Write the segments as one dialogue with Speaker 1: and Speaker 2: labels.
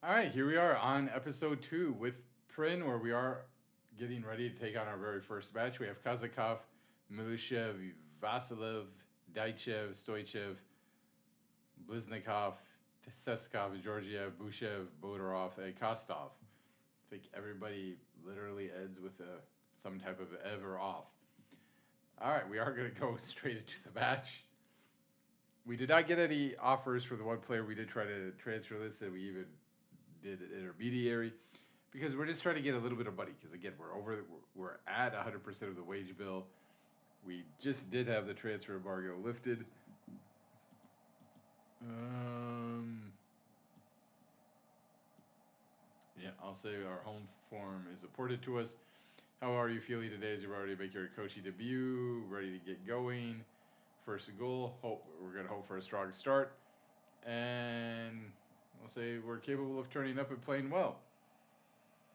Speaker 1: All right, here we are on episode 2 with Prin, where we are getting ready to take on our very first match. We have Kazakov, Milushev, Vasilev, Daichev, Stoichev, Bliznikov, Seskov, Georgiev, Bushev, Bodorov, and Kostov. I think everybody literally ends with some type of ev or off. All right, we are going to go straight into the match. We did not get any offers for the one player we did try to transfer this, and we even did an intermediary because we're just trying to get a little bit of money. Because again, we're at 100% of the wage bill. We just did have the transfer embargo lifted. Yeah, I'll say our home form is reported to us. How are you feeling today as you're ready to make your coaching debut? Ready to get going? First goal. We're gonna hope for a strong start, and we'll say we're capable of turning up and playing well.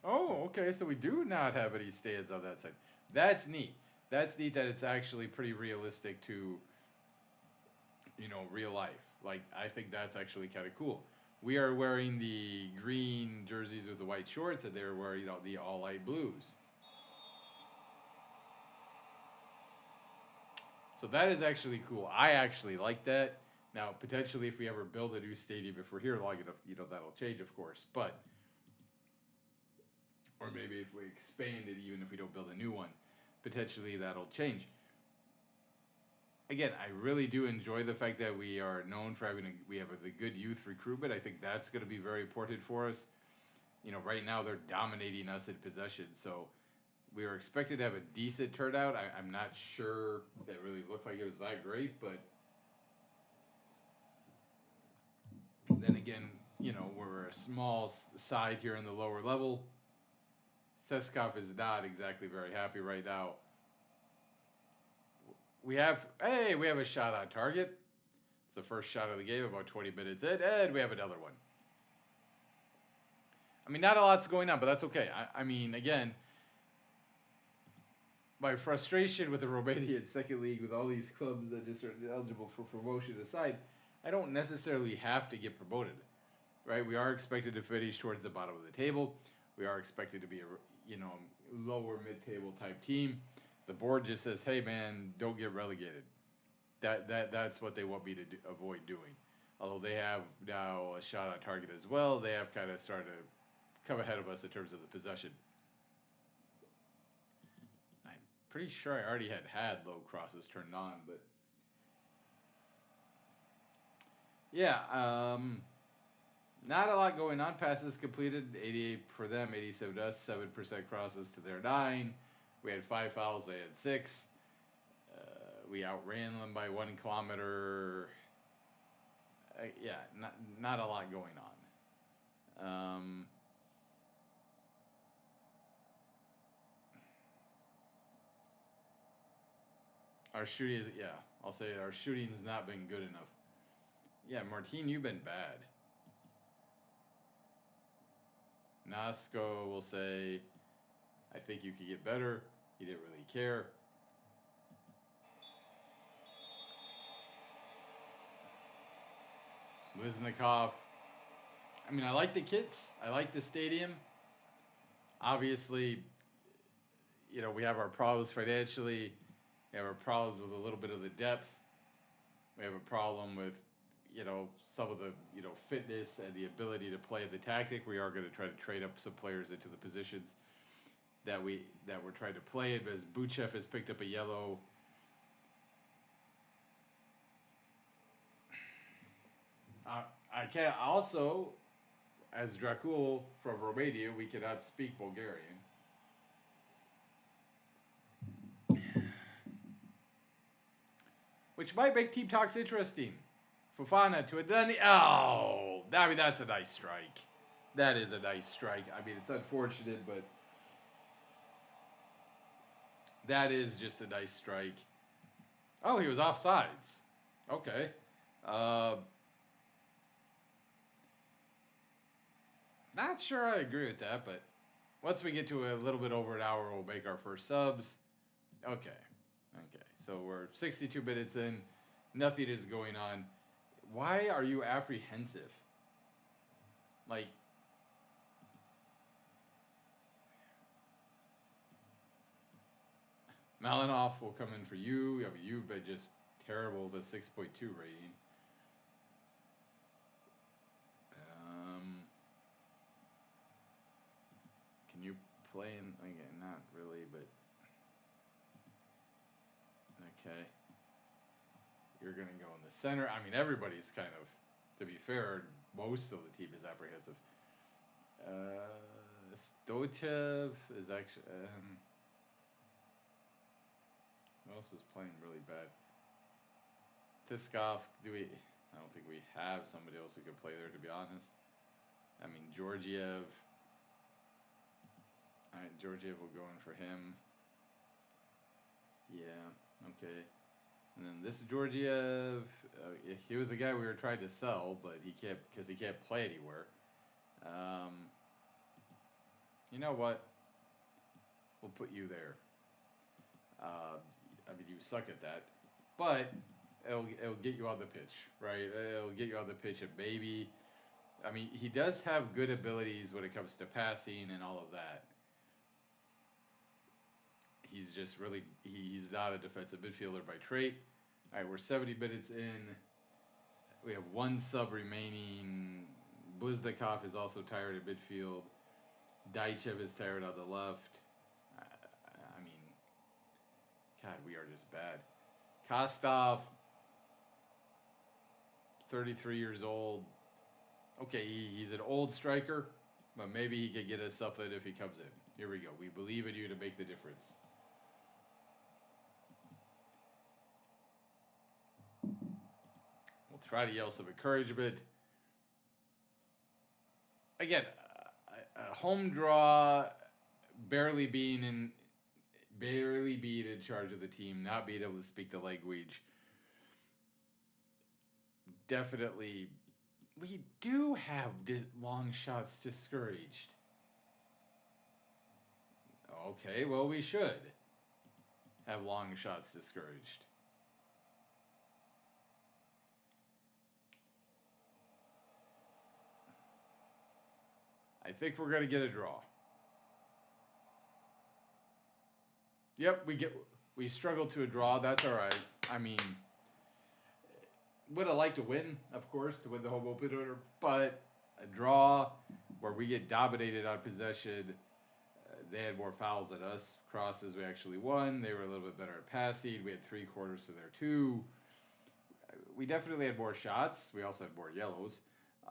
Speaker 1: Oh, okay. So we do not have any stands on that side. That's neat. That's neat that it's actually pretty realistic to, real life. Like, I think that's actually kind of cool. We are wearing the green jerseys with the white shorts, and they're wearing, the all light blues. So that is actually cool. I actually like that. Now, potentially, if we ever build a new stadium, if we're here long enough, that'll change, of course. But, or maybe if we expand it, even if we don't build a new one, potentially that'll change. Again, I really do enjoy the fact that we are known for we have the good youth recruitment. I think that's going to be very important for us. Right now they're dominating us in possession, so we were expected to have a decent turnout. I'm not sure that really looked like it was that great, but then again, we're a small side here in the lower level. Seskov is not exactly very happy right now. We have a shot on target. It's the first shot of the game, about 20 minutes in, and we have another one. I mean, not a lot's going on, but that's okay. I mean, again, my frustration with the Romanian second league with all these clubs that just are eligible for promotion aside, I don't necessarily have to get promoted, right? We are expected to finish towards the bottom of the table. We are expected to be a lower mid-table type team. The board just says, "Hey, man, don't get relegated." That's what they want me to avoid doing. Although they have now a shot on target as well, they have kind of started to come ahead of us in terms of the possession. I'm pretty sure I already had low crosses turned on, but yeah, not a lot going on. Passes completed, 88 for them, 87 to us, 7% crosses to their 9. We had 5 fouls, they had 6. We outran them by 1 kilometer. Yeah, not a lot going on. Our shooting is, yeah, I'll say our shooting's not been good enough. Yeah, Martine, you've been bad. Nasco will say, I think you could get better. He didn't really care. Liznikov. I mean, I like the kits. I like the stadium. Obviously, we have our problems financially. We have our problems with a little bit of the depth. We have a problem with, some of the, fitness and the ability to play the tactic. We are going to try to trade up some players into the positions that we're trying to play. As Buchev has picked up a yellow. I can't also, as Dracul from Romania, we cannot speak Bulgarian. Which might make Team Talks interesting. Fofana to Adani. Oh, I mean, that's a nice strike. That is a nice strike. I mean, it's unfortunate, but that is just a nice strike. Oh, he was offsides. Okay. Not sure I agree with that, but once we get to a little bit over an hour, we'll make our first subs. Okay. So we're 62 minutes in. Nothing is going on. Why are you apprehensive? Like, Malinoff will come in for you. I mean, you've been just terrible with a 6.2 rating. Can you play in again? Not really, but okay. You're gonna go in the center. I mean, everybody's kind of, to be fair, most of the team is apprehensive. Stoichev is actually. Who else is playing really bad? Tiskov. I don't think we have somebody else who could play there, to be honest. I mean, Georgiev. Alright, Georgiev will go in for him. Yeah, okay. And then this Georgiev, he was the guy we were trying to sell, but he can't play anywhere. You know what? We'll put you there. I mean, you suck at that, but it'll get you on the pitch, right? It'll get you on the pitch, and maybe. I mean, he does have good abilities when it comes to passing and all of that. He's just really, he's not a defensive midfielder by trait. All right, we're 70 minutes in. We have one sub remaining. Bliznikov is also tired at midfield. Daichev is tired on the left. I mean, God, we are just bad. Kostov, 33 years old. Okay, he's an old striker, but maybe he could get us something if he comes in. Here we go. We believe in you to make the difference. We'll try to yell some encouragement. Again, a home draw, barely being in charge of the team, not being able to speak the language. Definitely, we do have long shots discouraged. Okay, well, we should have long shots discouraged. I think we're going to get a draw. Yep, we struggled to a draw. That's all right. I mean, would have liked to win, of course, to win the home opener, but a draw where we get dominated on possession. They had more fouls than us. Crosses, we actually won. They were a little bit better at passing. We had 3/4 to their 2. We definitely had more shots. We also had more yellows.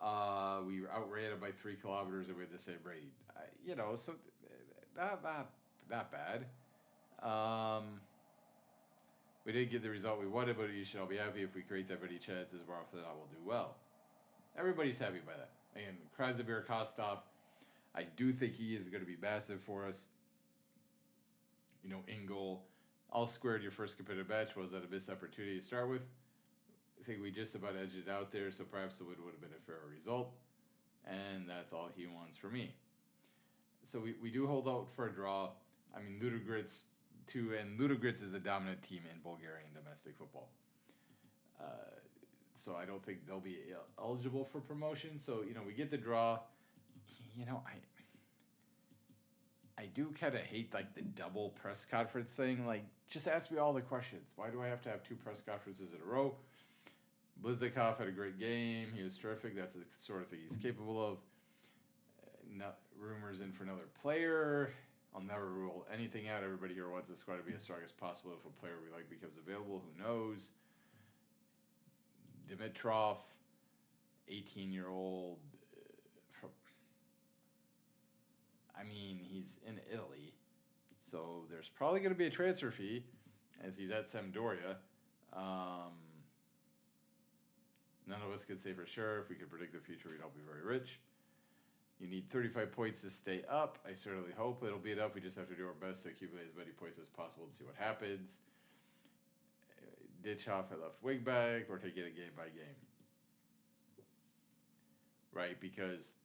Speaker 1: We outran them by 3 kilometers and we had the same rating. So not bad. We didn't get the result we wanted, but you should all be happy if we create that many chances more often than not, we'll do well. Everybody's happy by that. Again, Krasimir Kostov, I do think he is going to be massive for us. In goal, all squared your first competitive match. Was that a missed opportunity to start with? I think we just about edged it out there, so perhaps it would have been a fairer result. And that's all he wants from me. So we do hold out for a draw. I mean, Ludogorets too, and Ludogorets is a dominant team in Bulgarian domestic football. So I don't think they'll be eligible for promotion. So, we get the draw. I do kind of hate the double press conference thing. Just ask me all the questions. Why do I have to have 2 press conferences in a row? Bliznikov had a great game. He was terrific. That's the sort of thing he's capable of. Rumors in for another player. I'll never rule anything out. Everybody here wants the squad to be as strong as possible. If a player we like becomes available, who knows? Dimitrov, 18-year-old. He's in Italy. So there's probably going to be a transfer fee as he's at Sampdoria. None of us could say for sure. If we could predict the future, we'd all be very rich. You need 35 points to stay up. I certainly hope it'll be enough. We just have to do our best to accumulate as many points as possible to see what happens. Ditchoff at left wing back, or take it game by game. Right, because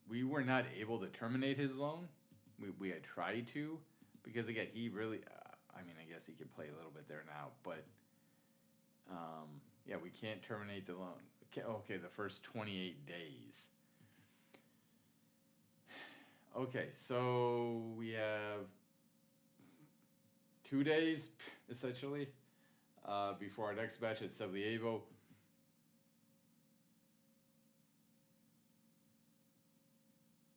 Speaker 1: we were not able to terminate his loan. We had tried to, because again, he really, I guess he can play a little bit there now, but we can't terminate the loan. Okay, the first 28 days. Okay, so we have 2 days, essentially, before our next match at Sevlievo.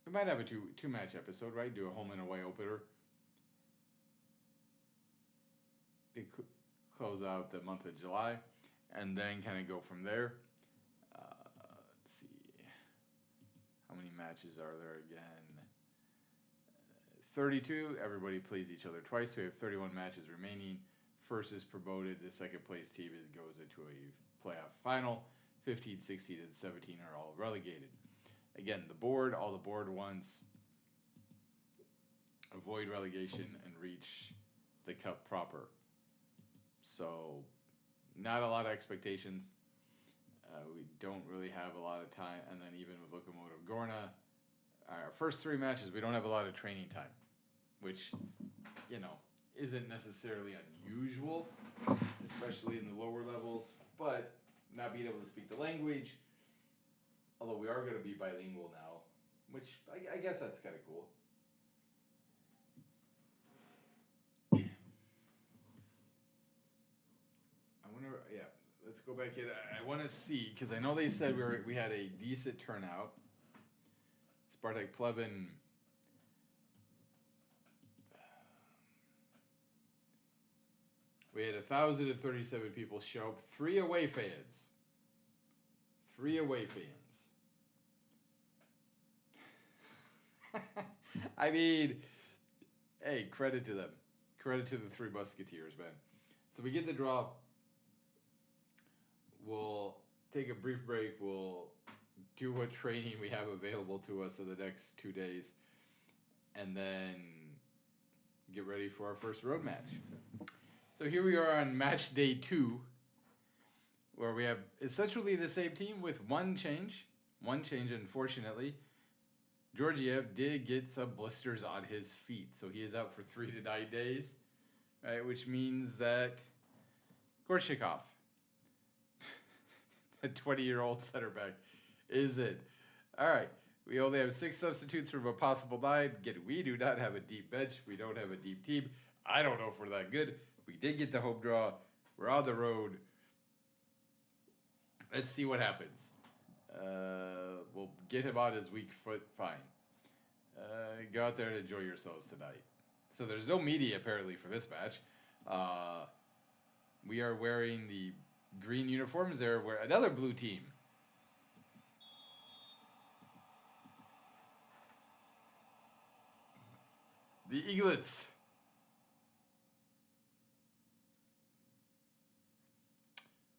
Speaker 1: We might have a two match episode, right? Do a home and away opener. They close out the month of July, and then kind of go from there. Let's see, how many matches are there again? 32. Everybody plays each other twice. So we have 31 matches remaining. First is promoted. The second place team goes into a playoff final. 15, 16, and 17 are all relegated. Again, all the board wants avoid relegation and reach the cup proper. So, not a lot of expectations. We don't really have a lot of time. And then even with Lokomotiv Gorna, our first 3 matches, we don't have a lot of training time, which, isn't necessarily unusual, especially in the lower levels. But not being able to speak the language, although we are going to be bilingual now, which I guess that's kind of cool. Let's go back in. I want to see, because I know they said we had a decent turnout. Spartak Pleven. We had 1,037 people show up. 3 away fans. 3 away fans. I mean, hey, credit to them. Credit to the 3 Musketeers, man. So we get the draw. We'll take a brief break. We'll do what training we have available to us in the next 2 days. And then get ready for our first road match. So here we are on match day 2, where we have essentially the same team with one change. One change, unfortunately. Georgiev did get some blisters on his feet, so he is out for 3 to 9 days, right? Which means that Gorshikov, a 20-year-old center back, is it. All right, we only have 6 substitutes from a possible 9. Again, we do not have a deep bench. We don't have a deep team. I don't know if we're that good. We did get the home draw. We're on the road. Let's see what happens. We'll get him on his weak foot. Fine. Go out there and enjoy yourselves tonight. So there's no media apparently for this match. We are wearing the green uniforms. There were another blue team. The Eaglets.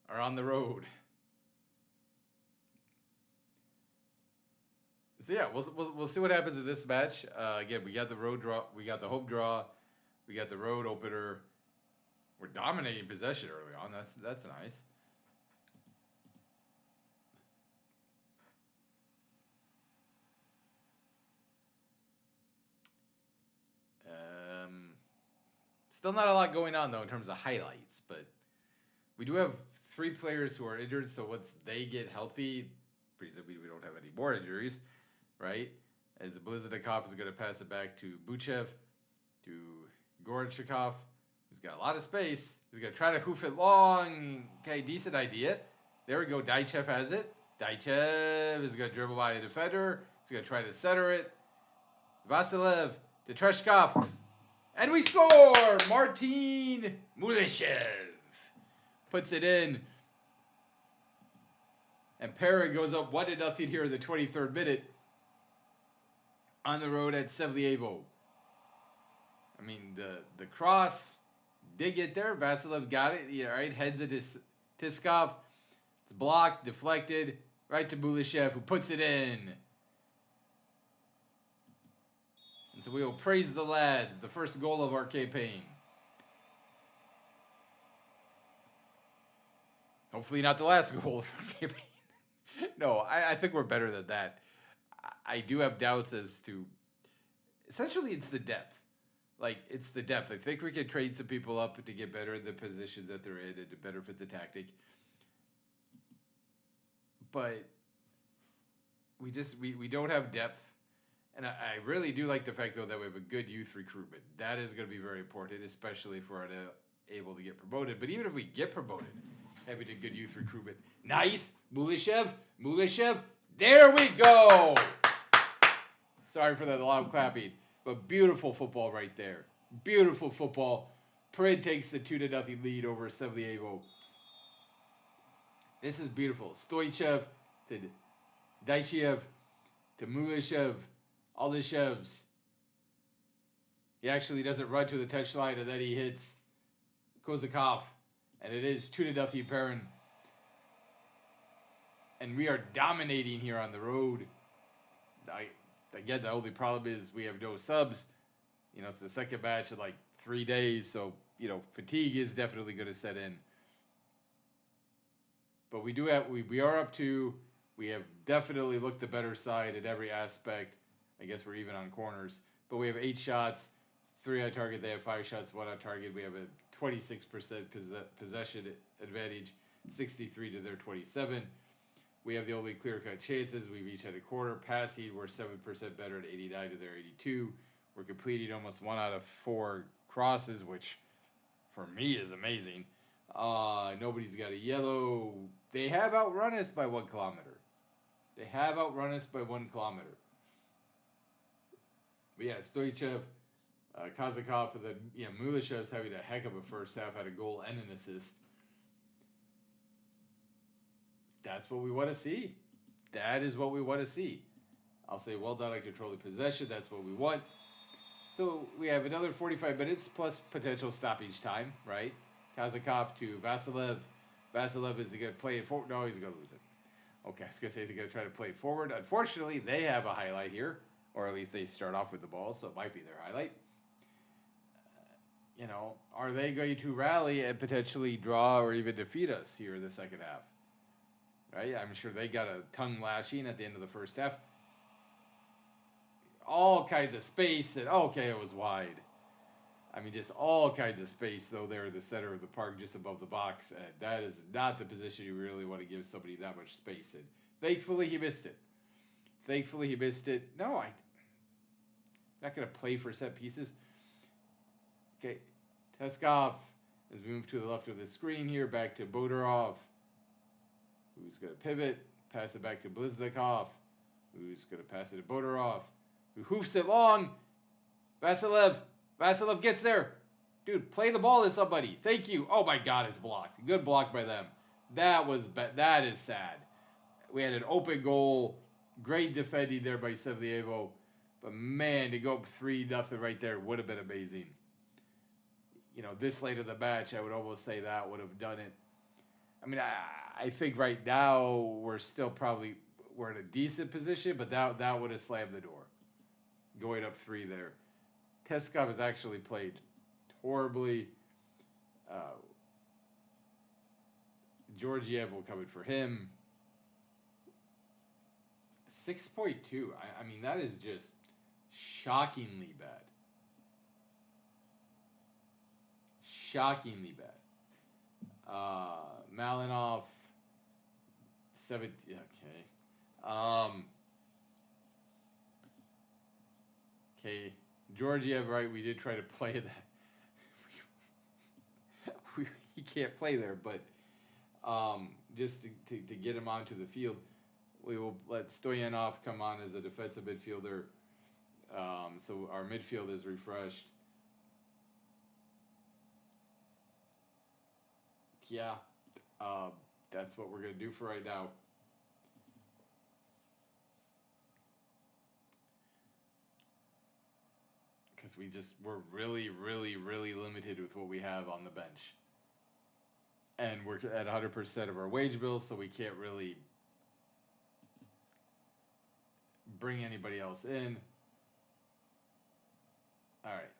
Speaker 1: Are on the road. So yeah, we'll see what happens in this match. Again, we got the road draw, we got the home draw, we got the road opener. We're dominating possession early on. That's nice. Still not a lot going on though in terms of highlights, but we do have 3 players who are injured. So once they get healthy, presumably we don't have any more injuries. Right? As Bliznikov is going to pass it back to Buchev, to Gorodchikov, who's got a lot of space. He's going to try to hoof it long. Okay, decent idea. There we go. Daichev has it. Daichev is going to dribble by a defender. He's going to try to center it. Vasilev to Treshkov. And we score! Martin Mulishev puts it in. And Para goes up 1-0 here in the 23rd minute. On the road at Sevlievo. I mean, the cross did get there. Vasilev got it. Yeah, right, heads it to Tiskov. It's blocked, deflected, right to Bulishev, who puts it in. And so we will praise the lads. The first goal of our campaign. Hopefully not the last goal of our campaign. No, I think we're better than that. I do have doubts as to, essentially it's the depth. Like, it's the depth. I think we can trade some people up to get better in the positions that they're in and to better fit the tactic. But we don't have depth. And I really do like the fact, though, that we have a good youth recruitment. That is going to be very important, especially if we're able to get promoted. But even if we get promoted, having a good youth recruitment. Nice. Mulishev. There we go. Sorry for that loud clapping. But beautiful football right there. Beautiful football. Prid takes the 2-0 lead over Sevlievo. This is beautiful. Stoichev to Daichiev to Mulishev. All the Shevs. He actually doesn't run to the touchline, and then he hits Kozakov. And it is 2-0 Perrin. And we are dominating here on the road. Again, the only problem is we have no subs. You know, it's the second match in like 3 days, so, you know, fatigue is definitely going to set in. But we do have, we are up to, we have definitely looked the better side at every aspect. I guess we're even on corners. But we have 8 shots, 3 on target. They have 5 shots, 1 on target. We have a 26% possession advantage, 63 to their 27. We have the only clear-cut chances. We've each had a quarter. Passing, we're 7% better at 89 to their 82. We're completing almost 1 out of 4 crosses, which for me is amazing. Nobody's got a yellow. They have outrun us by 1 kilometer. They have outrun us by 1 kilometer. But yeah, Stoichev, Kazakov, and then Mulishev's having a heck of a first half, had a goal and an assist. That's what we want to see. That is what we want to see. I'll say well done on controlling possession. That's what we want. So we have another 45 minutes plus potential stoppage time, right? Kazakov to Vasilev. Vasilev, is he going to play it forward? No, he's going to lose it. Okay, I was going to say he's going to try to play it forward. Unfortunately, they have a highlight here. Or at least they start off with the ball, so it might be their highlight. Are they going to rally and potentially draw or even defeat us here in the second half? Right? I'm sure they got a tongue lashing at the end of the first half. All kinds of space, and okay, it was wide. I mean, just all kinds of space, though, there in the center of the park, just above the box. And that is not the position you really want to give somebody that much space in. Thankfully, he missed it. No, I'm not going to play for set pieces. Okay, Teskov as we move to the left of the screen here, back to Bodorov, who's going to pivot, pass it back to Bliznikov, who's going to pass it to Bodorov, who hoofs it long. Vasilev gets there. Dude, play the ball to somebody. Thank you. Oh my God, it's blocked. Good block by them. That is sad. We had an open goal. Great defending there by Sevlievo. But man, to go up 3-0 right there would have been amazing. This late in the match, I would almost say that would have done it. I mean, I think right now we're in a decent position, but that would have slammed the door. Going up 3 there. Teskov has actually played horribly. Georgiev will come in for him. 6.2. I mean, that is just shockingly bad. Malinov, 7. Okay. Okay. Georgiev, right? We did try to play that. He can't play there, but just to get him onto the field, we will let Stoyanov come on as a defensive midfielder. So our midfield is refreshed. Yeah, that's what we're going to do for right now. Because we're really, really, really limited with what we have on the bench. And we're at 100% of our wage bills, so we can't really bring anybody else in. All right.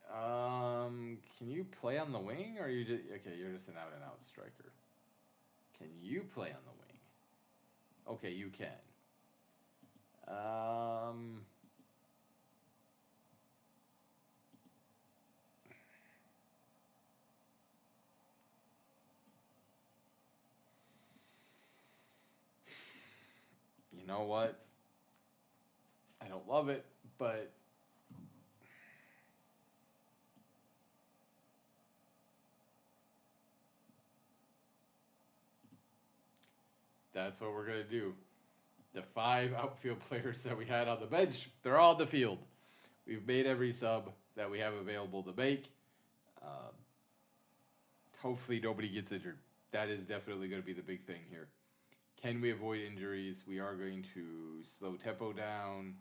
Speaker 1: Can you play on the wing, or you're just an out-and-out striker? Can you play on the wing? Okay, you can. You know what? I don't love it, but that's what we're going to do. The 5 outfield players that we had on the bench, they're all on the field. We've made every sub that we have available to make. Uh, Hopefully, nobody gets injured. That is definitely going to be the big thing here. Can we avoid injuries? We are going to slow tempo down,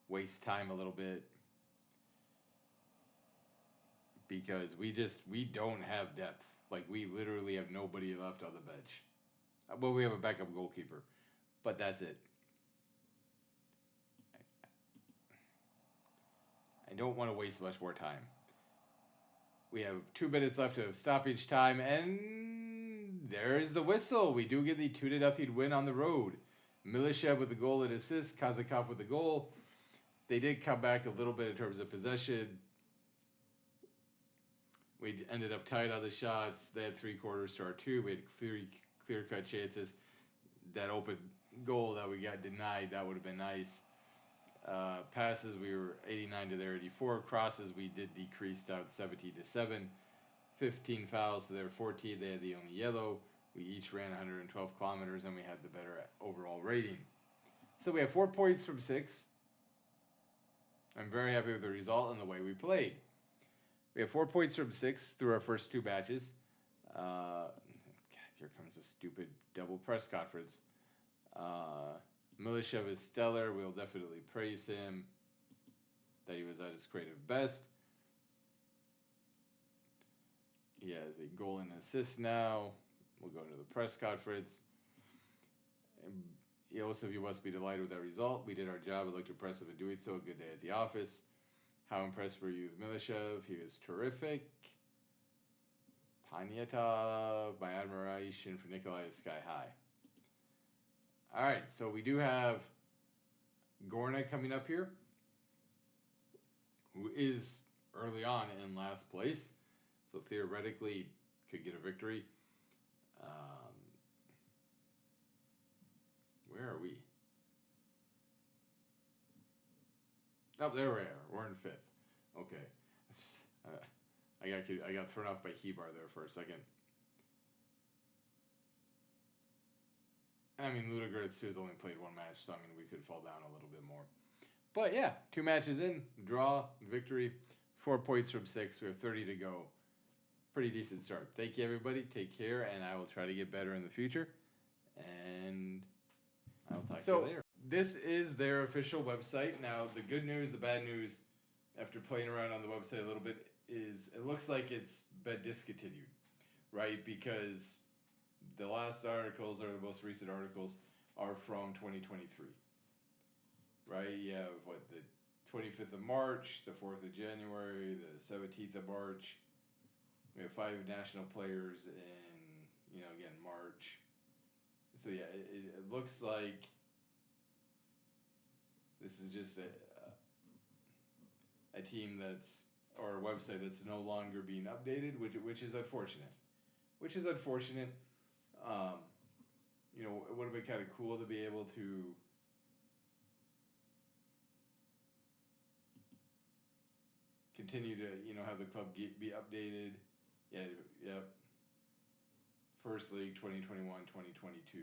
Speaker 1: waste time a little bit, because we don't have depth. Like, we literally have nobody left on the bench. Well, we have a backup goalkeeper, but that's it. I don't want to waste much more time. We have 2 minutes left of stoppage time, and there's the whistle. We do get the 2-0 win on the road. Milishev with the goal and assist, Kazakov with the goal. They did come back a little bit in terms of possession. We ended up tied on the shots. They had 3 quarters to our 2. We had clear-cut chances. That open goal that we got denied, that would have been nice. Passes, we were 89 to their 84. Crosses, we did decrease down 17 to 7. 15 fouls to their 14. They had the only yellow. We each ran 112 kilometers, and we had the better overall rating. So we have 4 points from 6. I'm very happy with the result and the way we played. We have 4 points from 6 through our first 2 matches. God, here comes a stupid double press conference. Milishev is stellar. We'll definitely praise him that he was at his creative best. He has a goal and assist now. We'll go into the press conference. Joseph, you must be delighted with that result. We did our job. It looked impressive in doing so. A good day at the office. How impressed were you with Milishev? He was terrific. Panyata, my admiration for Nikolai is sky high. All right, so we do have Gorna coming up here, who is early on in last place, so theoretically could get a victory. Where are we? Oh, there we are. We're in 5th. Okay. I got thrown off by Hebar there for a second. I mean, Ludogorets has only played 1 match, so I mean, we could fall down a little bit more. But yeah, 2 matches in, draw, victory, 4 points from 6. We have 30 to go. Pretty decent start. Thank you, everybody. Take care, and I will try to get better in the future. And I'll talk to you later. This is their official website. Now, the good news, the bad news, after playing around on the website a little bit, is it looks like it's been discontinued, right? Because the last articles, or the most recent articles, are from 2023, right? You have, the 25th of March, the 4th of January, the 17th of March. We have 5 national players in, again, March. So, yeah, it looks like this is just a team or a website that's no longer being updated, which is unfortunate. It would have been kind of cool to be able to continue to, have the club be updated. Yeah, yep. First League 2021, 2022.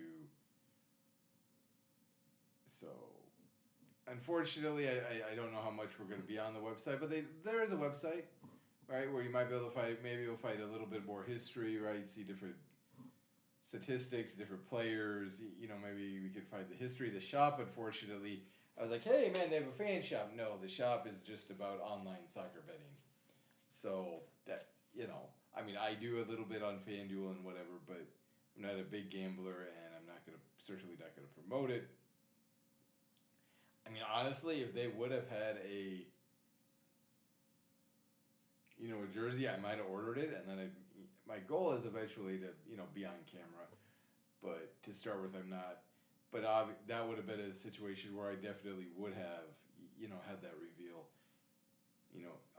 Speaker 1: So, unfortunately, I don't know how much we're going to be on the website, but there is a website, right, where you might be able to find, maybe you'll find a little bit more history, right, see different statistics, different players, maybe we could find the history of the shop. Unfortunately, I was like, hey, man, they have a fan shop. No, the shop is just about online soccer betting. So, that, I do a little bit on FanDuel and whatever, but I'm not a big gambler, and I'm certainly not going to promote it. I mean, honestly, if they would have had a jersey, I might have ordered it, and then my goal is eventually to, be on camera. But to start with, I'm not. But that would have been a situation where I definitely would have, had that reveal,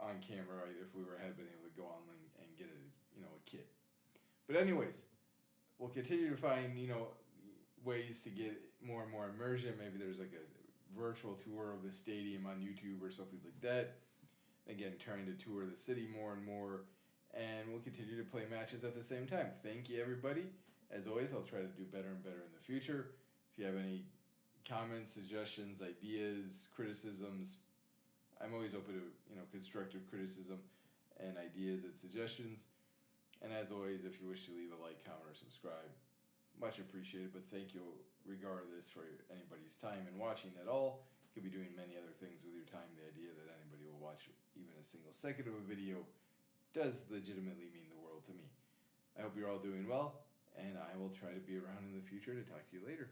Speaker 1: on camera, right, if we had been able to go online and get a kit. But anyways, we'll continue to find, ways to get more and more immersion. Maybe there's like a virtual tour of the stadium on YouTube or something like that. Again, trying to tour the city more and more, and we'll continue to play matches at the same time. Thank you, everybody. As always, I'll try to do better and better in the future. If you have any comments, suggestions, ideas, criticisms, I'm always open to constructive criticism and ideas and suggestions. And as always, if you wish to leave a like, comment, or subscribe, much appreciated. But thank you regardless for anybody's time and watching at all. You could be doing many other things with your time. The idea that anybody will watch even a single second of a video does legitimately mean the world to me. I hope you're all doing well, and I will try to be around in the future to talk to you later.